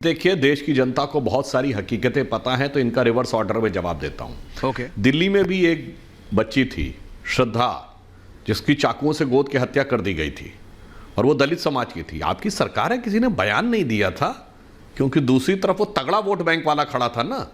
देखिए, देश की जनता को बहुत सारी हकीकतें पता हैं, तो इनका रिवर्स ऑर्डर में जवाब देता हूं। ओके। दिल्ली में भी एक बच्ची थी, श्रद्धा, जिसकी चाकुओं से गोद के हत्या कर दी गई थी और वो दलित समाज की थी। आपकी सरकार है, किसी ने बयान नहीं दिया था, क्योंकि दूसरी तरफ वो तगड़ा वोट बैंक वाला खड़ा था ना,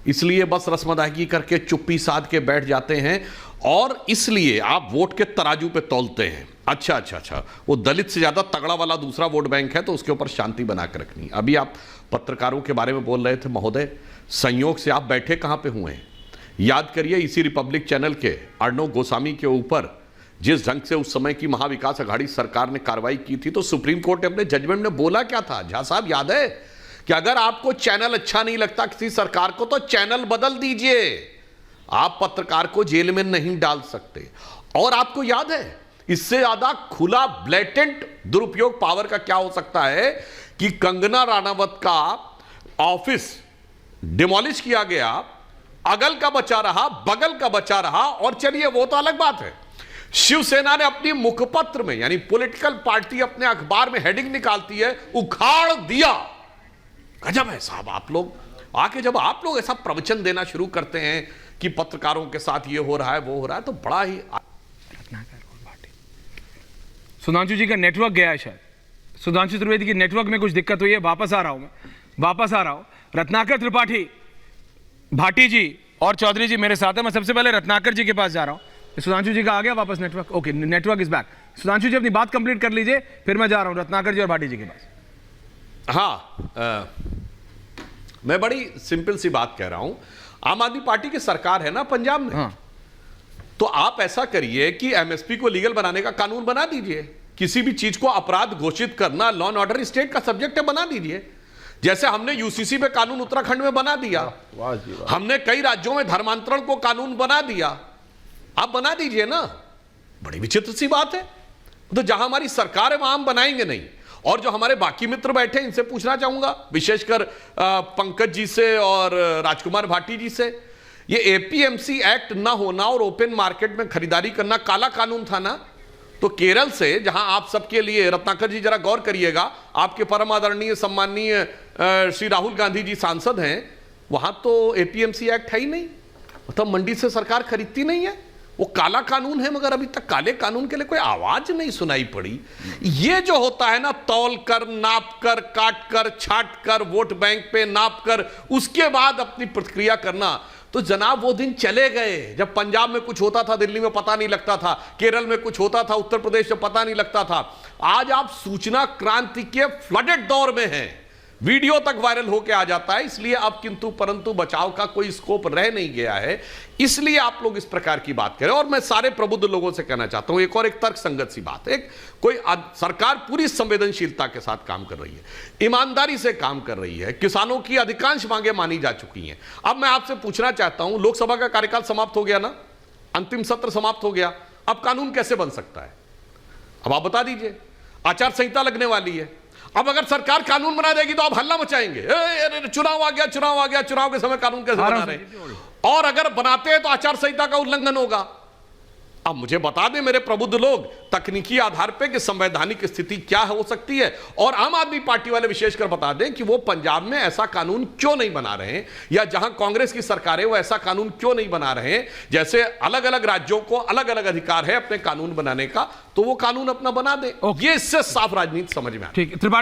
इसलिए बस रस्म अदायगी करके चुप्पी साध के बैठ जाते हैं और इसलिए आप वोट के तराजू पे तौलते हैं। अच्छा, वो दलित से ज्यादा तगड़ा वाला दूसरा वोट बैंक है, तो उसके ऊपर शांति बना कर रखनी। अभी आप पत्रकारों के बारे में बोल रहे थे महोदय, संयोग से आप बैठे कहां पे हुए हैं? याद करिए, इसी रिपब्लिक चैनल के अर्णव गोस्वामी के ऊपर जिस ढंग से उस समय की महाविकास अघाड़ी सरकार ने कार्रवाई की थी, तो सुप्रीम कोर्ट ने अपने जजमेंट में बोला क्या था? झा साहब, याद है कि अगर आपको चैनल अच्छा नहीं लगता किसी सरकार को, तो चैनल बदल दीजिए। आप पत्रकार को जेल में नहीं डाल सकते। और आपको याद है, इससे ज्यादा खुला ब्लेटेंट दुरुपयोग पावर का क्या हो सकता है कि कंगना राणावत का ऑफिस डिमोलिश किया गया, अगल का बचा रहा, बगल का बचा रहा, और चलिए वो तो अलग बात है, शिवसेना ने अपनी मुखपत्र में, यानी पॉलिटिकल पार्टी अपने अखबार में हेडिंग निकालती है, उखाड़ दिया। गजब है साहब, आप लोग आके जब आप लोग ऐसा प्रवचन देना शुरू करते हैं कि पत्रकारों के साथ ये हो रहा है वो हो रहा है, तो बड़ा ही। सुधांशु जी का नेटवर्क गया है शायद, सुधांशु त्रिवेदी की नेटवर्क में कुछ दिक्कत हुई है। वापस आ रहा हूं। रत्नाकर त्रिपाठी, भाटी जी और चौधरी जी मेरे साथ है। मैं सबसे पहले रत्नाकर जी के पास जा रहा हूं। सुधांशु जी का आ गया वापस network? Okay, network is back. Sudhanshu ji अपनी बात कंप्लीट कर लीजिए, फिर मैं जा रहा हूं रत्नाकर जी और भाटी जी के पास। मैं बड़ी सिंपल सी बात कह रहा हूं। आम आदमी पार्टी की सरकार है ना पंजाब में, हाँ। तो आप ऐसा करिए कि एमएसपी को लीगल बनाने का कानून बना दीजिए। किसी भी चीज को अपराध घोषित करना लॉ एंड ऑर्डर स्टेट का सब्जेक्ट है, बना दीजिए। जैसे हमने यूसीसी पे कानून उत्तराखंड में बना दिया, हमने कई राज्यों में धर्मांतरण को कानून बना दिया, आप बना दीजिए ना। बड़ी विचित्र सी बात है। तो जहां हमारी सरकार है वहां हम बनाएंगे नहीं। और जो हमारे बाकी मित्र बैठे हैं, इनसे पूछना चाहूंगा, विशेषकर पंकज जी से और राजकुमार भाटी जी से, ये एपीएमसी एक्ट ना होना और ओपन मार्केट में खरीदारी करना काला कानून था ना। तो केरल से, जहां आप सबके लिए, रत्नाकर जी जरा गौर करिएगा, आपके परम आदरणीय सम्माननीय श्री राहुल गांधी जी सांसद हैं, वहां तो एपीएमसी एक्ट है ही नहीं, मतलब मंडी से सरकार खरीदती नहीं है, वो काला कानून है। मगर अभी तक काले कानून के लिए कोई आवाज नहीं सुनाई पड़ी। ये जो होता है ना, तौल कर, नाप कर, काट कर, छाट कर, वोट बैंक पे नाप कर, उसके बाद अपनी प्रतिक्रिया करना, तो जनाब वो दिन चले गए जब पंजाब में कुछ होता था, दिल्ली में पता नहीं लगता था, केरल में कुछ होता था, उत्तर प्रदेश में पता नहीं लगता था। आज आप सूचना क्रांति के फ्लडेड दौर में हैं, वीडियो तक वायरल होकर आ जाता है। इसलिए अब किंतु परंतु बचाव का कोई स्कोप रह नहीं गया है, इसलिए आप लोग इस प्रकार की बात करें। और मैं सारे प्रबुद्ध लोगों से कहना चाहता हूं, एक तर्क संगत सी बात है, कोई सरकार पूरी संवेदनशीलता के साथ काम कर रही है, ईमानदारी से काम कर रही है, किसानों की अधिकांश मांगे मानी जा चुकी हैं। अब मैं आपसे पूछना चाहता हूं, लोकसभा का कार्यकाल समाप्त हो गया ना, अंतिम सत्र समाप्त हो गया, अब कानून कैसे बन सकता है? अब आप बता दीजिए। आचार संहिता लगने वाली है, अब अगर सरकार कानून बना देगी तो आप हल्ला मचाएंगे, चुनाव आ गया, चुनाव के समय कानून कैसे बना रहे हैं? और अगर बनाते हैं तो आचार संहिता का उल्लंघन होगा। अब मुझे बता दें मेरे प्रबुद्ध लोग, तकनीकी आधार पे कि संवैधानिक स्थिति क्या हो सकती है, और आम आदमी पार्टी वाले विशेषकर बता दें कि वो पंजाब में ऐसा कानून क्यों नहीं बना रहे हैं, या जहां कांग्रेस की सरकार है वो ऐसा कानून क्यों नहीं बना रहे हैं। जैसे अलग अलग राज्यों को अलग अलग अधिकार है अपने कानून बनाने का, तो वो कानून अपना बना दे। ये इससे साफ राजनीति समझ में आ। ठीक है।